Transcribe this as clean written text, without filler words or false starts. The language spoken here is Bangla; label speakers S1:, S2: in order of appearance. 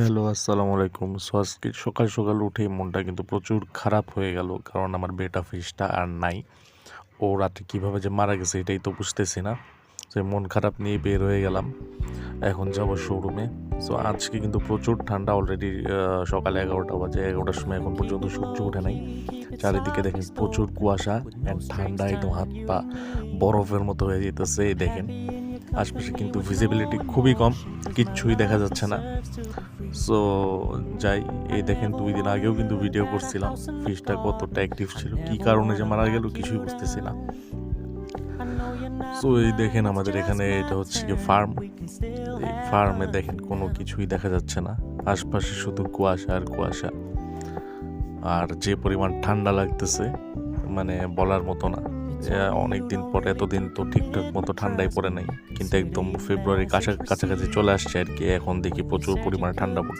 S1: হ্যালো, আসসালামু আলাইকুম। সো আজকে সকাল সকাল উঠেই মনটা কিন্তু প্রচুর খারাপ হয়ে গেল। কারণ আমার বেটা ফিশটা আর নাই। ও রাতে কীভাবে যে মারা গেছে এটাই তো বুঝতেছি না। তো মন খারাপ নিয়ে বের হয়ে গেলাম। এখন যাবো শোরুমে। সো আজকে কিন্তু প্রচুর ঠান্ডা অলরেডি সকাল 11টা বাজে। 11টার সময় এখন পর্যন্ত সূর্য ওঠে নাই। চারিদিকে দেখেন প্রচুর কুয়াশা অ্যান্ড ঠান্ডা একদম হাত পা বরফের মতো হয়ে যেতেছে। এই দেখেন আশপাশে কিন্তু ভিজিবিলিটি খুবই কম, কিচ্ছুই দেখা যাচ্ছে না। সো যাই, এই দেখেন 2 দিন আগেও কিন্তু ভিডিও করছিলাম ফিশটা কতটা অ্যাক্টিভ ছিল, কী কারণে যে মারা গেল কিছুই বুঝতেছি না। সো এই দেখেন আমাদের এখানে এটা হচ্ছে কি ফার্ম। এই ফার্মে দেখেন কোনো কিছুই দেখা যাচ্ছে না, আশপাশে শুধু কুয়াশা আর কুয়াশা। আর যে পরিমাণ ঠান্ডা লাগতেছে মানে বলার মতো না। অনেক দিন পর, এতদিন তো ঠিকঠাক মতো ঠান্ডাই পড়ে নাই, কিন্তু একদম ফেব্রুয়ারি কাছাকাছি চলে আসছে আর কি, এখন দেখি প্রচুর পরিমাণে ঠান্ডা পড়ছে।